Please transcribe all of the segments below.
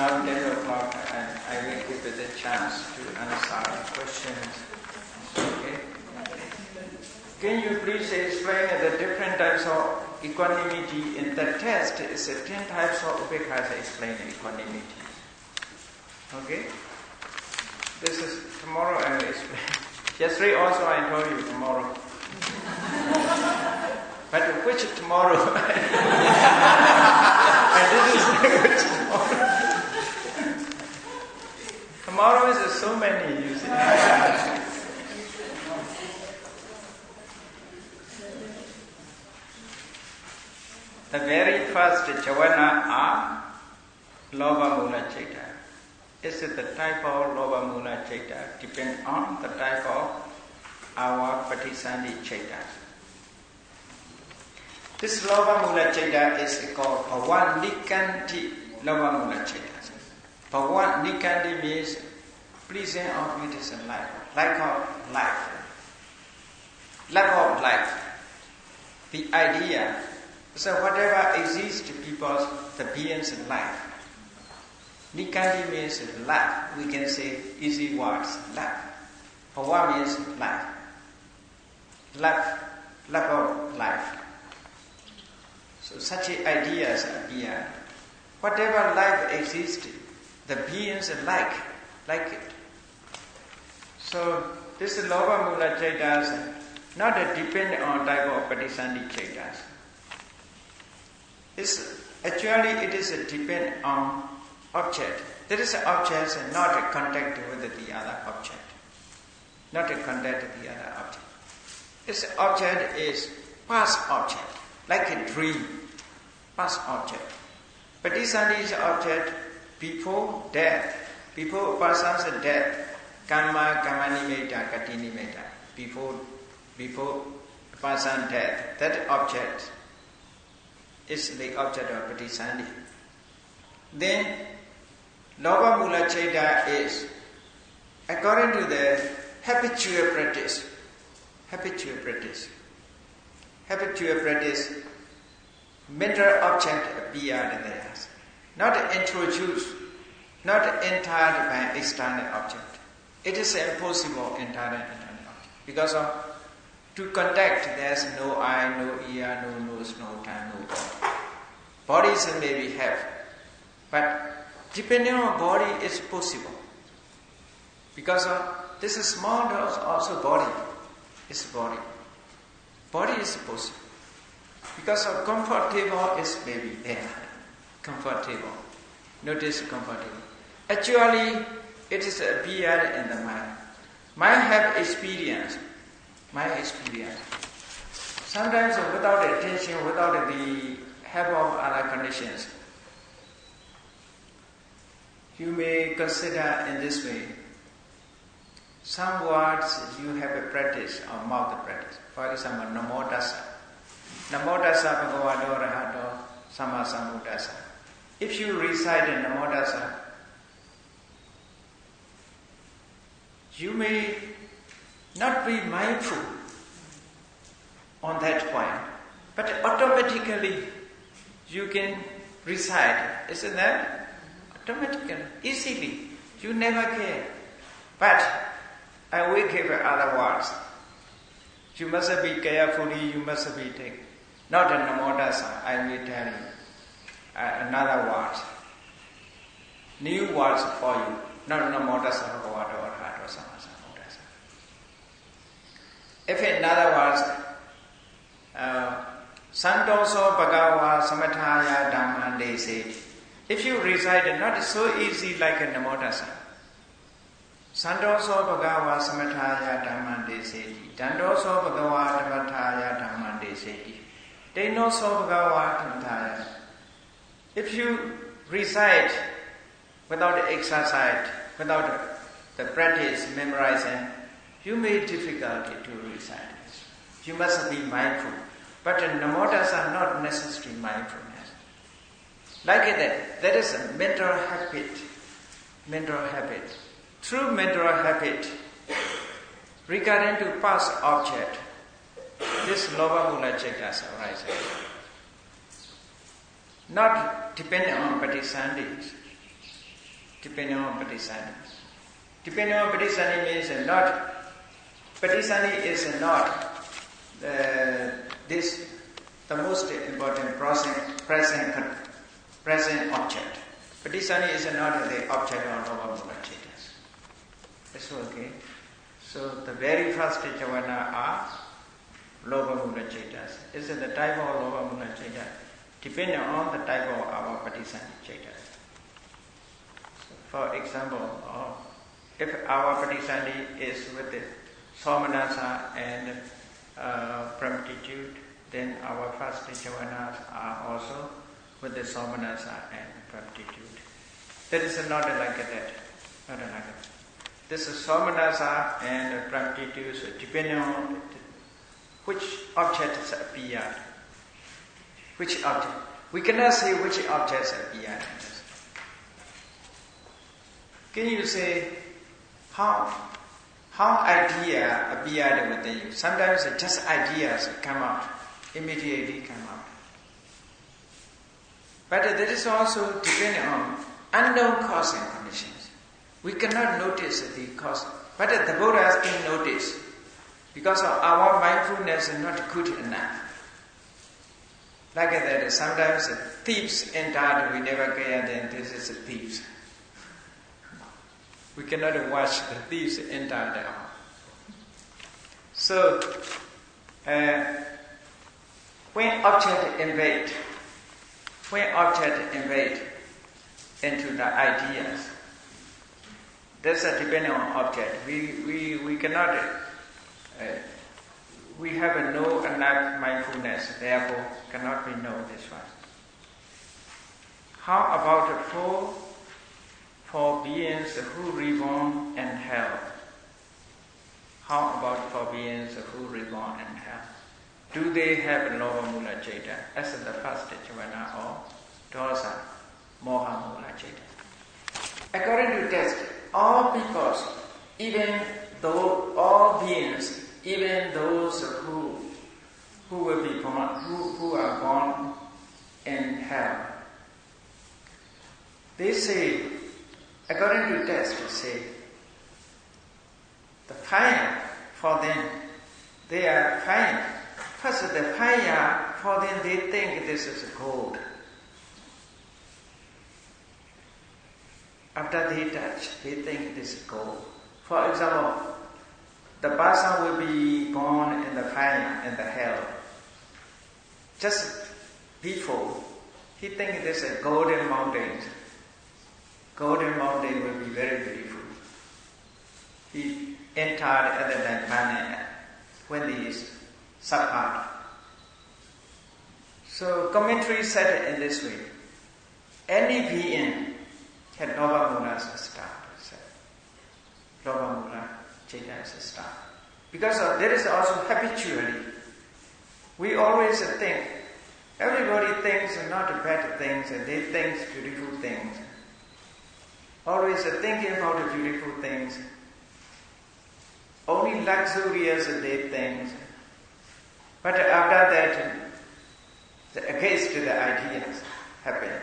now 10 o'clock, and I will give you the chance to answer questions. Okay? Can you please explain the different types of equanimity? In the test, it's 10 types of upekkha explain equanimity. Okay? This is tomorrow I will explain. Yesterday also I told you tomorrow. But which tomorrow? I didn't say which tomorrow. Tomorrow is so many, you see. The very first jhavana are lobha mula citta. Is it the type of lobha mula citta depend on the type of our patisandhi citta. This lobha mula citta is called bhava nikanti lobha mula citta. Bhava nikanti means pleasing of it is a life, lack of life. Lack of life. The idea. So whatever exists to people, the beings in life. Nikanti means life. We can say easy words, life. Bhava means life. Lack of life. So such ideas appear. Whatever life exists, the beings like it. So this lobha mula cittas not depend on type of patisandhi cittas. Actually it is a depend on object. There is an object and not a contact with the other object. Not a contact with the other object. This object is past object, like a dream, past object. Patisandhi is object before death, before a person's death, karma, nimitta, kati nimitta, before a person's death, that object is the object of patisandhi. Then, lobha mula citta is, according to the habitual practice, mental object appeared there. Not introduced, not entered by external object. It is impossible entirely internal object. Because to contact, there is no eye, no ear, no nose, no tongue, no body. Bodies maybe have, but depending on body, it's possible. Because this is small dose, also body. It's body. Body is possible. Because of comfortable is maybe there. Comfortable. Notice comfortable. Actually, it is appeared in the mind. Mind have experience. My experience. Sometimes without attention, without the help of other conditions, you may consider in this way. Some words you have a practice or mouth practice. For example, Namo Tassa. Namo Tassa Bhagavato Arahato Samma Sambuddhassa. If you recite Namo Tassa, you may not be mindful on that point, but automatically you can recite, isn't that? Automatically, easily. You never care. But I will give other words. You must be carefully, you must be taken. Not a Namo Tassa, I will tell you. Another word. New words for you. Not Namo Tassa Bhagavato Arahato Samma Sambuddhassa. If in other words, Santoso Bhagava Samathaya Dhammande Seti. If you recite not so easy like a Namo Tassa. Santoso Bhagava Samathaya Dhammande Seti. Dandoso Bhagava Samathaya Dhammande Seti. Denoso Bhagava Samathaya. If you recite without exercise, without the practice, memorizing, you may have difficulty to recite it. You must be mindful. But Namo Tassa are not necessary mindfulness. Like that, there is a mental habit. Mental habit. Through mental habit, regarding to past object, this lobha mula cittas arises. Not dependent on patisandhis. depending on Patisani. Depending on Patisani means not, Patisani is not the most important present object. Patisani is not the object of Loka Mula Cetas. That's okay. So the very first Javana are Loka Mula Cetas. This is the type of Loka Mula Cetas, depending on the type of our Patisani Cetas. So for example, if our Patisani is with the Somanasa and promptitude, then our first Javanas are also with the Somanasa and promptitude. That is not like that. Not like that. This is Somanasa and promptitude, so depending on which object is appeared. Which object? We cannot say which objects appear. Can you say how idea appeared within you? Sometimes just ideas come out, immediately come out. But that is also depending on unknown cause and conditions. We cannot notice the cause, but the Buddha can notice because of our mindfulness is not good enough. Like that, sometimes thieves enter, we never care, then this is a thieves. We cannot watch the thieves enter there. So, when object invade into the ideas, that's a depending on object. We cannot. We have no enough mindfulness, therefore cannot be known this one. How about for beings who reborn in hell? How about for beings who reborn in hell? Do they have Loka Mula Ceta as the first Javana or Dosa Moha Mula Ceta? According to text, all peoples, even though all beings, even those who will be born, who are born in hell, they say, according to text, say, the fire for them, they are fire. First, the fire for them, they think this is gold. After they touch, they think this is gold. For example, the person will be born in the fire, in the hell. Just before, he thinks this is golden mountains. Golden mountain will be very beautiful. He entered at the Nirvana when he is Sappad. So commentary said it in this way. Any being had Loka Mula as a star. Loka Mula Ceta as a star. Because there is also habitually. We always think, everybody thinks not bad things and they think beautiful things. Always thinking about the beautiful things. Only luxurious they think. But after that, against the ideas happen.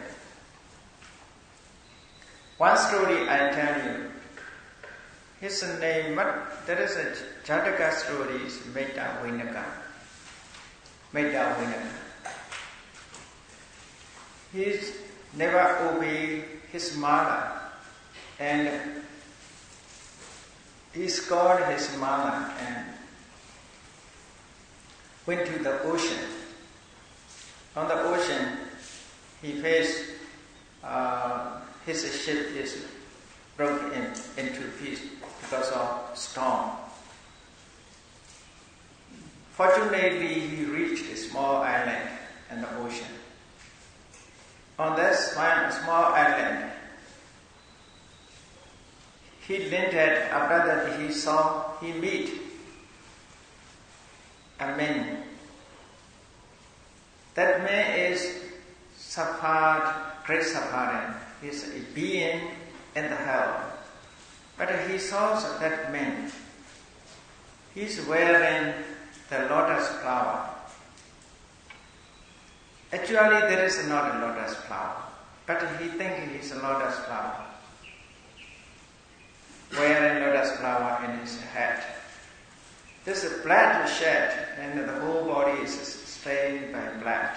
One story I tell you. His name, there is a Jataka story, is Metta Vinaka. Metta Vinaka. He's never obeyed his mother. And he scored his mother and went to the ocean. On the ocean, he faced his ship is broken into pieces because of storm. Fortunately, he reached a small island in the ocean. On that small island, he landed. After that, he met a man. That man is Sappad, great Sappadan. He is a being in the hell. But he saw that man. He is wearing the lotus flower. Actually, there is not a lotus flower, but he thinks it is a lotus flower. wearing lotus flower in his head. This is blood shed, and the whole body is stained by blood.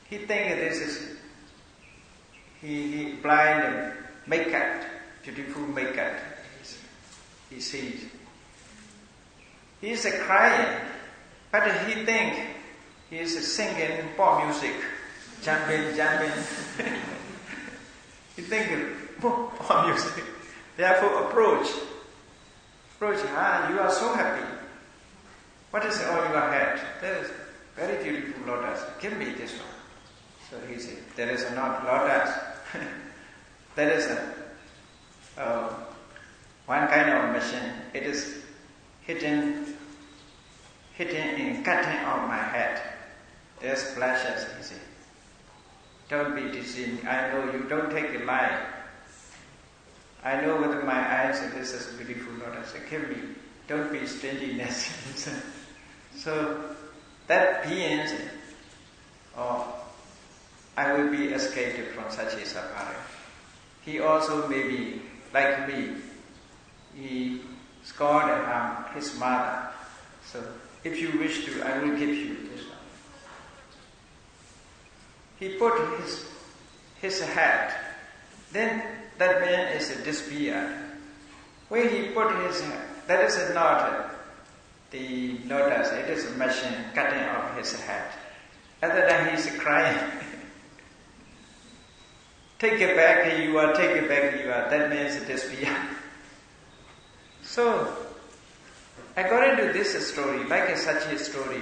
He thinks this is he blind makeup, beautiful makeup. He sees. He is crying, but he thinks he is singing pop music, jumping. He thinks pop music. Therefore, approach. You are so happy. What is on your head? There is very beautiful lotus. Give me this one. So he said, there is not lotus. There is one kind of machine. It is hitting and cutting off my head. There's flashes, he said. Don't be deceived. I know you don't take a lie. I know with my eyes that this is beautiful lotus. Give me. Don't be stinginess. So that being, I will be escaped from such a safari. He also may be like me. He scored his mother. So if you wish to, I will give you this one. He put his head. Then that man is disappeared. When he put his head, that is not the lotus, it is a machine cutting off his head. Other than he is crying. Take it back, you are, take it back, you are. That means disappeared. So, according to this story, like such a story,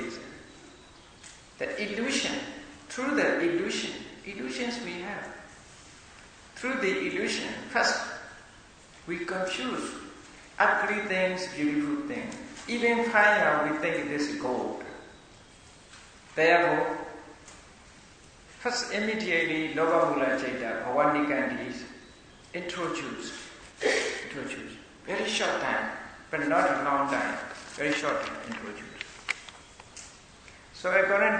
the illusion, through the illusions we have, through the illusion, first, we confuse ugly things, beautiful things. Even fire, we think this is gold. Therefore, first immediately, Loka Mula Chaita, Bhavanikandi is introduced. Very short time, but not a long time. Very short time introduced. So according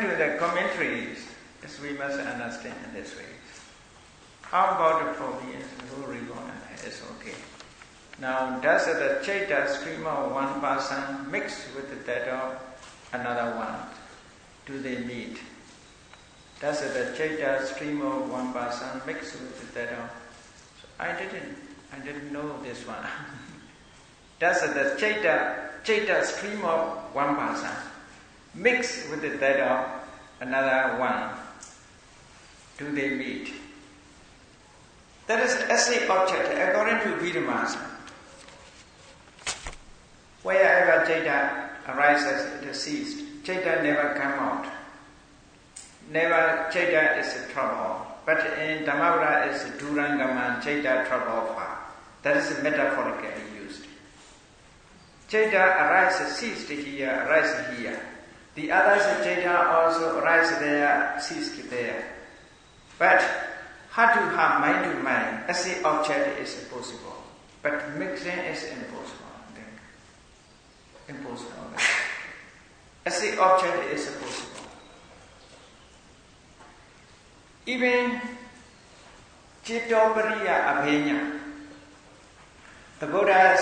to the commentaries, as we must understand in this way. How about the province? Who reborn is okay. Now, does the Chaita stream of one person mix with that of another one? Do they meet? Does the Chaita stream of one person mix with that of? So I didn't know this one. Does the Chaita stream of one person mix with that of another one? Do they meet? That is essay object according to Abhidhamma. Wherever Chaita arises, it is ceased. Chaita never come out. Never Chaita is trouble. But in Dhammavada is Durangama, Chaita trouble. That is metaphorically used. Chaita arises, ceased here, arises here. The others Chaita also arise there, ceased there. But heart to heart, mind to mind, as the object is possible. But mixing is impossible. Impossible. As the object is possible. Even Chittopariya Abhenya, the Buddha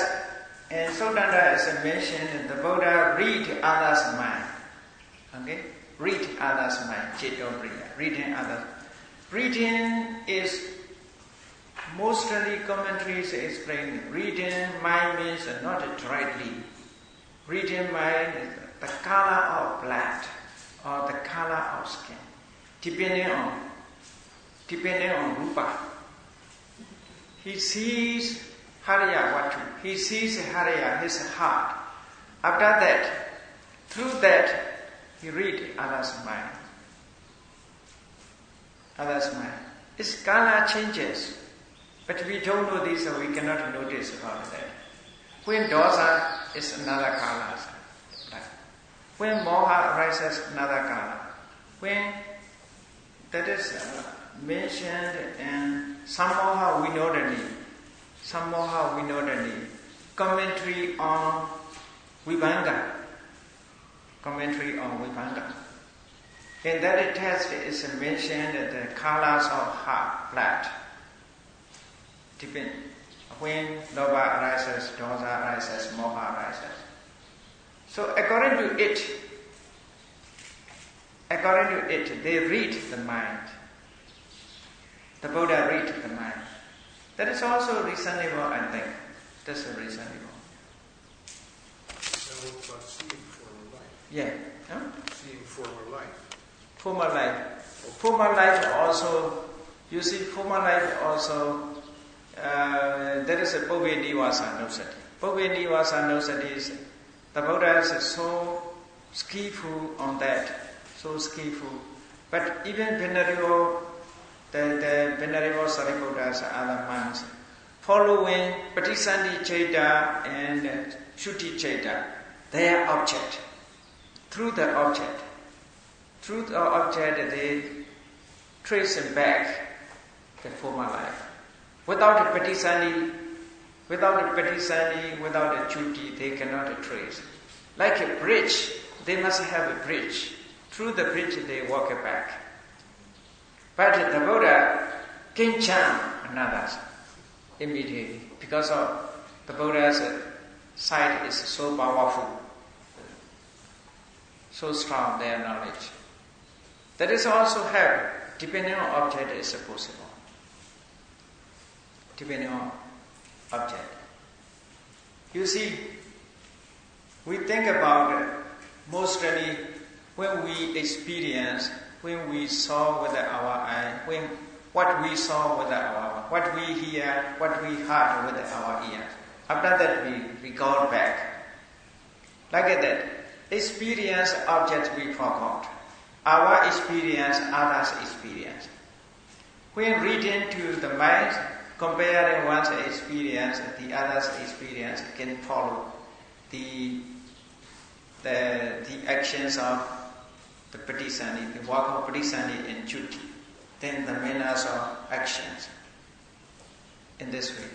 in Sotanda is mentioned, the Buddha read others' mind. Okay? Read others' mind, Chittopariya, reading others. Reading is mostly commentaries explain. Reading mind means not directly. Reading mind is the color of blood or the color of skin, depending on rupa. He sees Hariya Vatu. He sees Hariya, his heart. After that, through that, he reads others' mind. Others' mind. His color changes, but we don't know this, so we cannot notice about that. When dosa is another color. When moha arises, another color. When that is mentioned in Sammoha Vinodani, commentary on Vibhanga. In that text is mentioned the colors of heart, blood. When Loba arises, Dosa arises, Moha arises. So according to it, they read the mind. The Buddha read the mind. That is also reasonable, I think. That's reasonable. So about seeing former life. Yeah. Huh? Seeing former life. Former life. Former life also, you see, former life also, there is a Bhave Nivasa Nosati. Bhave Nivasa Nosati is, the Buddha is so skillful on that, so skillful. But even Venerable, the Venerable Sariputta's other monks, following Patisandi Chaita and Shuti Chaita, their object, through the object, they trace back the former life. Without a Patisandi, without a Chuti, they cannot trace. Like a bridge, they must have a bridge. Through the bridge, they walk back. But the Buddha can charm another immediately because of the Buddha's sight is so powerful, so strong, their knowledge. That is also help, depending on object is possible. Depending on object. You see, we think about it, mostly when we experience, when we saw with our eye, what we saw with our, what we hear, what we heard with our ears. After that we go back. Like that, experience objects we forgot. Our experience, others' experience. When reading to the mind, comparing one's experience, the other's experience can follow the actions of the Patisani, the work of Patisani and Chuti, then the manners of actions in this way.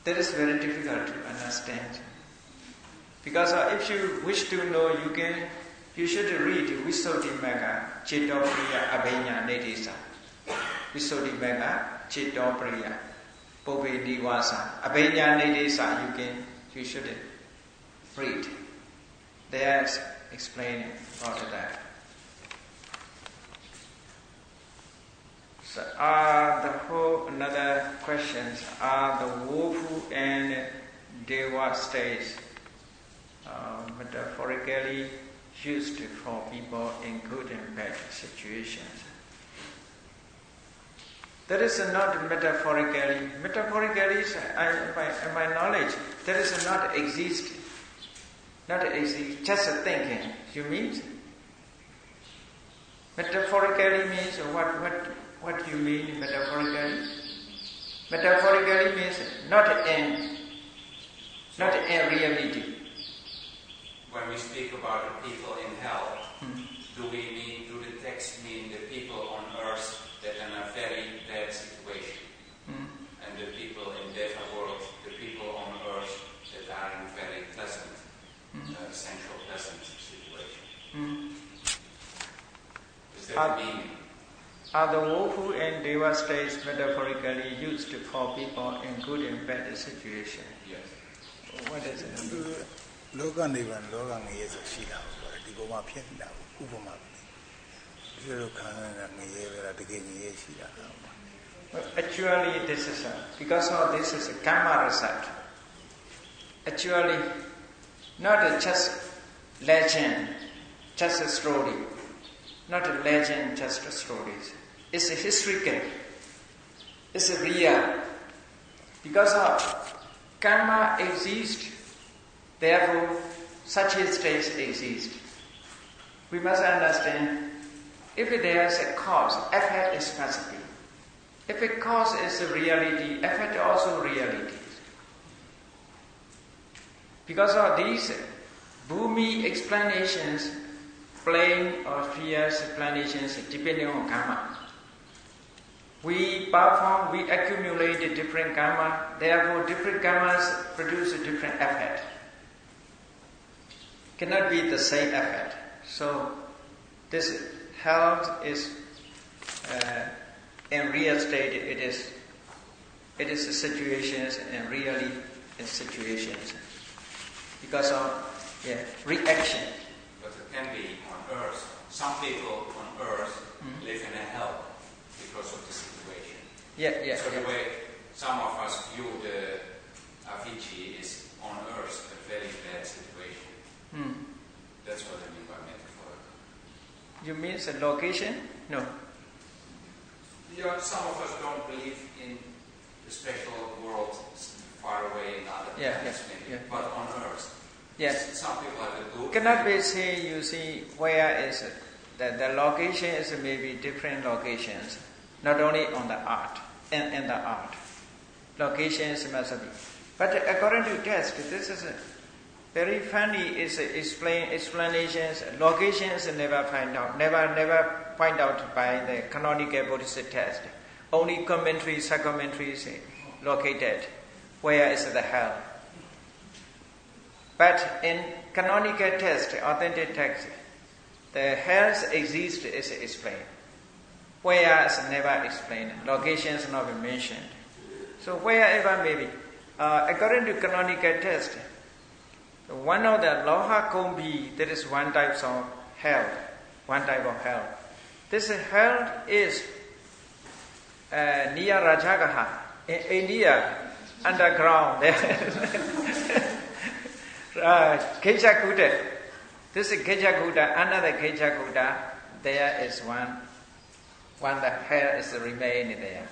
That is very difficult to understand. Because if you wish to know, you should read Visuddhimagga, Cettopriya Abhinya Nidesa. Visuddhimagga, Cettopriya, Bhave Nivasa, Abhinya Nidesa, you should read. There's explaining about that. So another questions are the woeful and deva states metaphorically used for people in good and bad situations. That is not metaphorically. Metaphorically, in my knowledge, that is not exist. Not exist, just a thinking. You mean? Metaphorically means what you mean metaphorically? Metaphorically means not in reality. When we speak about the people in hell, do the text mean the people on earth that are in a very bad situation? And the people in Deva world, the people on earth that are in a very pleasant, central pleasant situation? Is that the meaning? Are the woeful and deva states metaphorically used for people in good and bad situation? Yes. What is it? Logan even Logan is a Shila, the Goma Pienda, Ubama. Actually, this is because of this is a karma result. Actually, not just legend, just a story. Not a legend, just a stories. It's a historical. It's a real. Because of karma exists, therefore such states exist. We must understand, if there is a cause, effect is possible. If a cause is a reality, effect also reality. Because of these Bhumi explanations, plain or fierce explanations depending on karma. We perform, we accumulate different karma, therefore different karmas produce a different effect. Cannot be the same effect. So this health is in real state, it is It is situations and really in situations. Because of reaction. But it can be on earth. Some people on earth live in a hell because of the situation. So the way some of us view the Avicii is on earth a very bad situation. That's what I mean by metaphor. You mean the location? No. Yeah, some of us don't believe in the special world far away in other planets, maybe, but on earth. Yes. Some people have a good. Cannot be say you see where is it? The location is maybe different locations, not only on the art in the art. Locations must be. But according to text, this is a very funny is explanations. Locations never find out, never find out by the canonical Buddhist text. Only commentaries, sub-commentaries located where is the hell. But in canonical text, authentic text, the hells exist is explained. Where is never explained. Locations not be mentioned. So wherever maybe, according to canonical text, one of the Loha Kombi, there is one type of hell. One type of hell. This hell is near Rajagaha, in India, underground. Kejakuta. This is Kejakuta, another Kejakuta. There is one the hell is remaining there.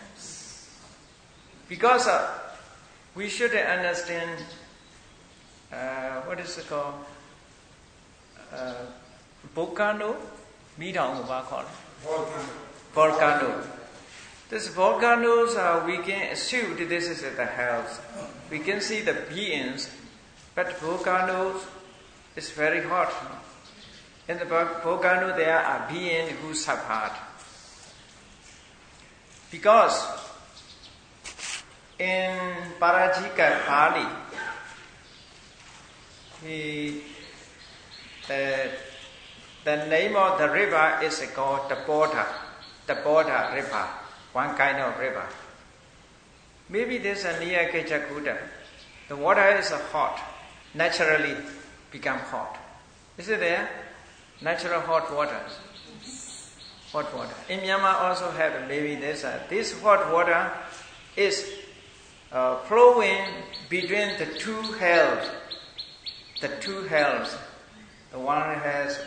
Because we should understand what is it called? Volcano? Volcano. These volcanoes, we can assume this is the hells. We can see the beings, but volcanoes is very hot. In the volcano there are beings who suffered. Because in Parajika Pali, the name of the river is called the Border River, one kind of river. Maybe there's a near Kejakuta. The water is hot, naturally become hot. Is it there? Natural hot water. Hot water. In Myanmar also have maybe this hot water is flowing between the two hells. The two hells. The one has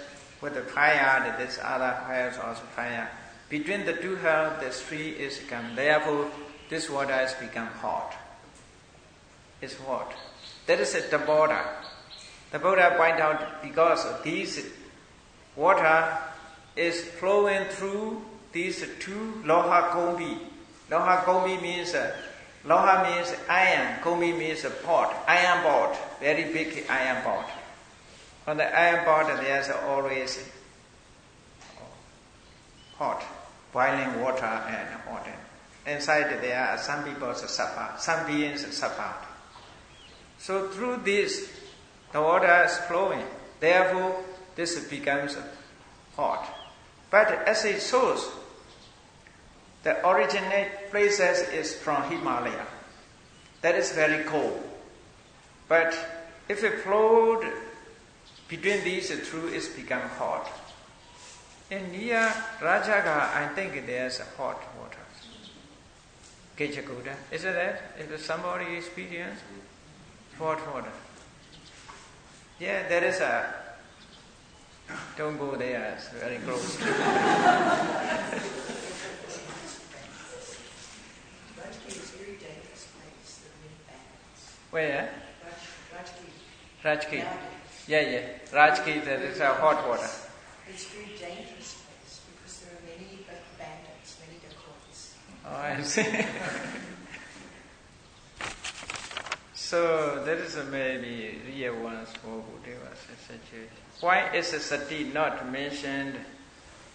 with the fire, this other has also fire. Between the two hells, the street is come. Therefore, this water has become hot. It's hot. That is the border. The Buddha point out because this water is flowing through these two Loha Kombi. Loha Kombi means Loha means iron, Kombi means pot, iron pot, very big iron pot. On the iron pot there's always hot, boiling water and hot. Inside there are some people suffer, some beings suffer. So through this, the water is flowing. Therefore, this becomes hot. But as it shows, the originate places is from Himalaya. That is very cold. But if it flowed between these two, it's become hot. And near Rajaga, I think there's hot water. Kejakuta. Is it that? If somebody experienced hot water. Yeah, there is a... Don't go there, it's very close. Where? Rajki. Yeah. Rajki, that is a hot water. It's a very dangerous place because there are many bandits, many dacoits. Oh, I see. So that is maybe real ones for Buddha's situation. Why is sati not mentioned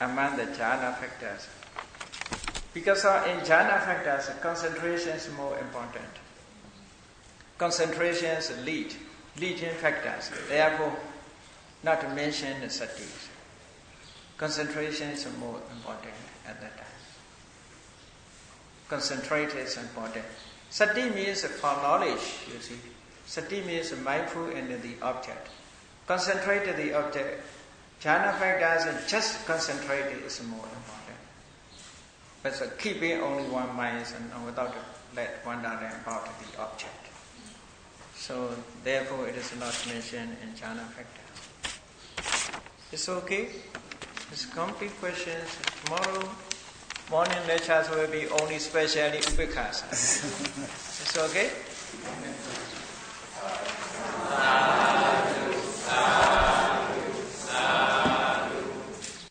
among the jhana factors? Because in jhana factors, concentration is more important. Concentrations leading factors. Therefore, not to mention the satis. Concentration is more important at that time. Concentrate is important. Sati means for knowledge, you see. Sati means mindful in the object. Concentrate the object. Jhana factors and just concentrate is more important. But so keeping only one mind and without let wander about the object. So therefore it is not mentioned in jhana factor. It's okay. It's complete questions. Tomorrow morning lectures will be only specially upekkha. It's okay?